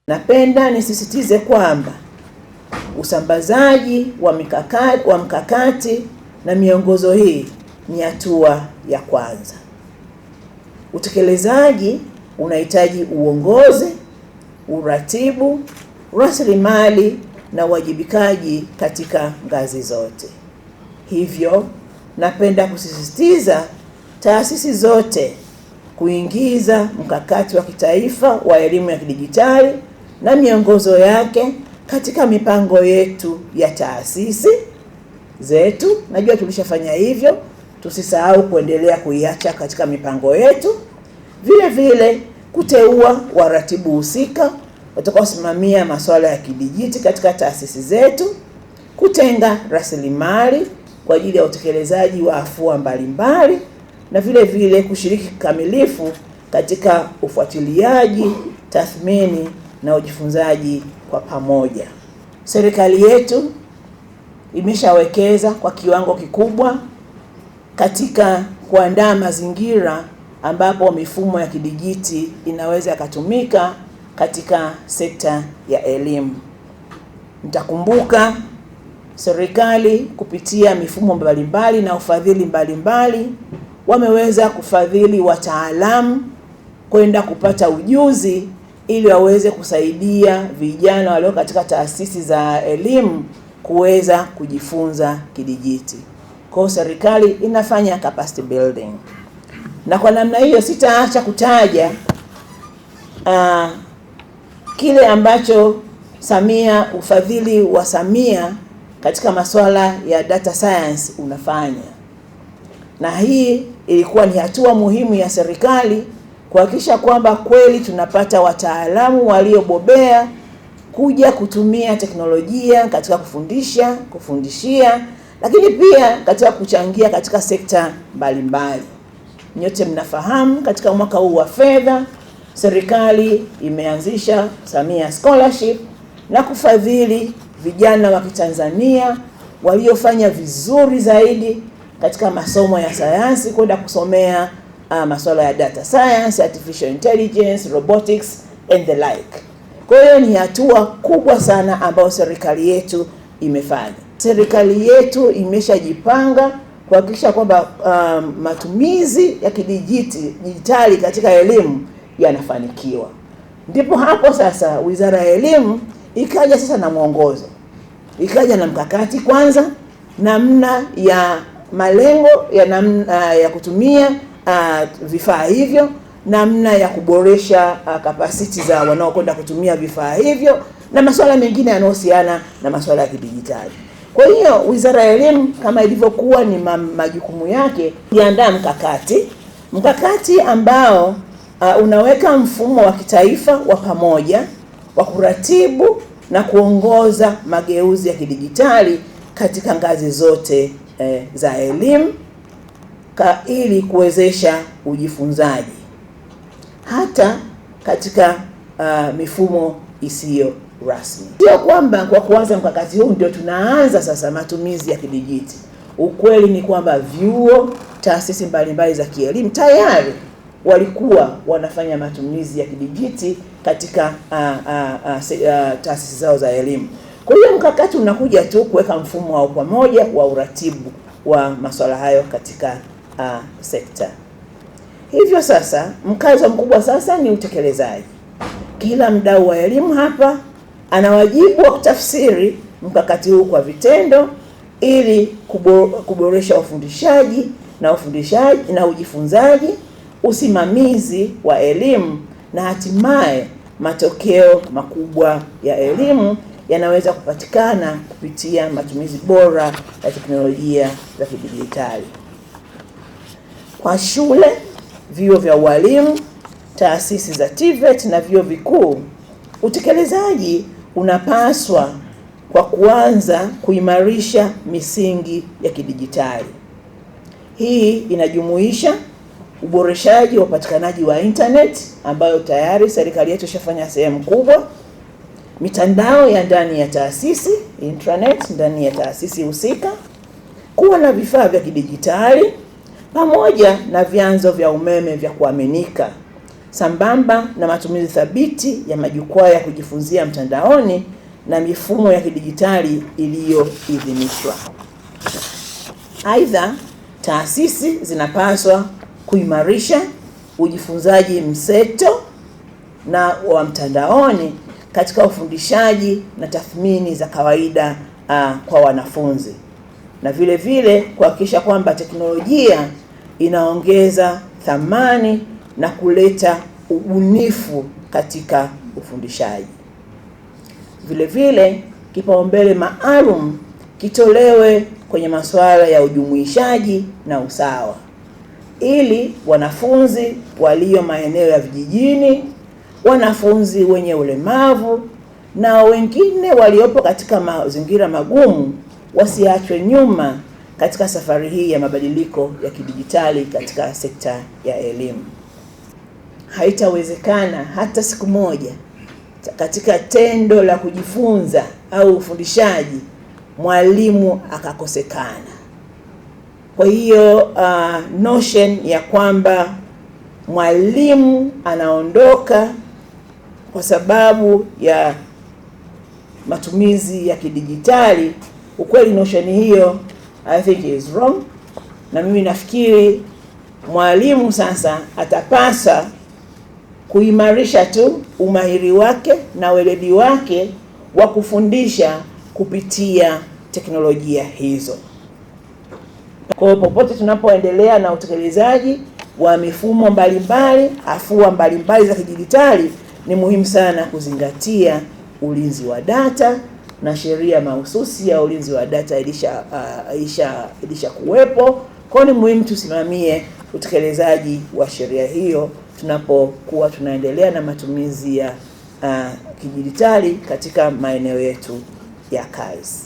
Napenda nisisitize kwamba usambazaji wa mkakati na miongozo hii ni hatua ya kwanza. Utekelezaji unahitaji uongozi, uratibu, rasilimali na uwajibikaji katika ngazi zote. Hivyo, napenda kusisitiza taasisi zote kuingiza mkakati wa kitaifa wa elimu ya kidijitali na miongozo yake katika mipango yetu ya taasisi zetu. Najua tulishafanya hivyo, tusisahau kuendelea kuiacha katika mipango yetu. Vile vile kuteua waratibu husika watakaosimamia masuala ya kidijiti katika taasisi zetu, kutenga rasilimali kwa ajili ya utekelezaji wa afua mbalimbali, na vile vile kushiriki kikamilifu katika ufuatiliaji, tathmini na ujifunzaji kwa pamoja. Serikali yetu imeshawekeza kwa kiwango kikubwa katika kuandaa mazingira ambapo mifumo ya kidijiti inaweza kutumika katika sekta ya elimu. Mtakumbuka serikali kupitia mifumo mbalimbali na ufadhili mbalimbali wameweza kufadhili wataalamu kwenda kupata ujuzi ili waweze kusaidia vijana walio katika taasisi za elimu kuweza kujifunza kidijiti. Kwa hiyo serikali inafanya capacity building. Na kwa namna hiyo sitaacha kutaja kile ambacho ufadhili wa Samia katika masuala ya data science unafanya. Na hii ilikuwa ni hatua muhimu ya serikali kuhakikisha kwamba kweli tunapata wataalamu waliobobea kuja kutumia teknolojia katika kufundishia, lakini pia katika kuchangia katika sekta mbalimbali. Nyote mnafahamu katika mwaka huu wa fedha serikali imeanzisha Samia Scholarship na kufadhili vijana wa Kitanzania waliofanya vizuri zaidi katika masomo ya sayansi kwenda kusomea masuala ya data science, artificial intelligence, robotics and the like. Kwa hiyo ni hatua kubwa sana ambayo serikali yetu imefanya. Serikali yetu imeshajipanga kuhakikisha kwamba matumizi ya kidijitali katika elimu yanafanikiwa. Ndipo hapo sasa Wizara ya Elimu ikaja sasa na mwongozo. Ikaja na mkakati kwanza, namna ya malengo ya kutumia vifaa hivyo, namna ya kuboresha capacity za wanaokwenda kutumia vifaa hivyo, na masuala mengine yanayohusiana na masuala ya kidijitali. Kwa hiyo Wizara ya Elimu kama ilivyokuwa ni majukumu yake, iandaa mkakati ambao unaweka mfumo wa kitaifa wa pamoja wa kuratibu na kuongoza mageuzi ya kidijitali katika ngazi zote za elimu ili kuwezesha ujifunzaji hata katika mifumo isiyo rasmi. Sio kwamba kwa kuanza mkakati huu ndio tunaanza sasa matumizi ya kidijiti. Ukweli ni kwamba vyuo, taasisi mbalimbali za kielimu tayari walikuwa wanafanya matumizi ya kidijiti katika taasisi zao za elimu. Kwa hiyo mkakati unakuja tu kuweka mfumo wa pamoja wa uratibu wa masuala hayo katika sekta. Hivyo sasa mkazo mkubwa sasa ni utekelezaji. Kila mdau wa elimu hapa ana wajibu wa kutafsiri mkakati huu kwa vitendo ili kuboresha ufundishaji na ujifunzaji, usimamizi wa elimu, na hatimaye matokeo makubwa ya elimu yanaweza kupatikana kupitia matumizi bora ya teknolojia za kidijitali. Kwa shule, vyuo vya ualimu, taasisi za TVET na vyuo vikuu, utekelezaji unapaswa kwa kuanza kuimarisha misingi ya kidijitali. Hii inajumuisha uboreshaji wa upatikanaji wa internet ambayo tayari serikali yetu ishafanya sehemu kubwa, mitandao ya ndani ya taasisi, intranet ndani ya taasisi husika, kuwa na vifaa vya kidijitali pamoja na vyanzo vya umeme vya kuaminika sambamba na matumizi thabiti ya majukwaa ya kujifunzia mtandaoni na mifumo ya kidijitali iliyoidhinishwa. Aidha, taasisi zinapaswa kuimarisha ujifunzaji mseto na wa mtandaoni katika ufundishaji na tathmini za kawaida kwa wanafunzi, na vile vile kuhakikisha kwamba teknolojia inaongeza thamani na kuleta ubunifu katika ufundishaji. Vile vile kipaumbele maalum kitolewe kwenye masuala ya ujumuishaji na usawa, ili wanafunzi walio maeneo ya vijijini, wanafunzi wenye ulemavu na wengine waliopo katika mazingira magumu wasiachwe nyuma katika safari hii ya mabadiliko ya kidijitali katika sekta ya elimu. Haitawezekana hata siku moja katika tendo la kujifunza au ufundishaji mwalimu akakosekana. Kwa hiyo notion ya kwamba mwalimu anaondoka kwa sababu ya matumizi ya kidijitali, ukweli notion hiyo I think is wrong, na mimi nafikiri mwalimu sasa atapasa kuimarisha tu umahiri wake na weledi wake wa kufundisha kupitia teknolojia hizo. Kwa popote tunapoendelea na utekelezaji wa mifumo mbalimbali, afua mbalimbali za kidijitali, ni muhimu sana kuzingatia ulinzi wa data, na sheria mahususi ya ulinzi wa data ilisha kuwepo. Kwa ni muhimu tusimamie utekelezaji wa sheria hiyo tunapokuwa tunaendelea na matumizi ya kidijitali katika maeneo yetu ya kazi.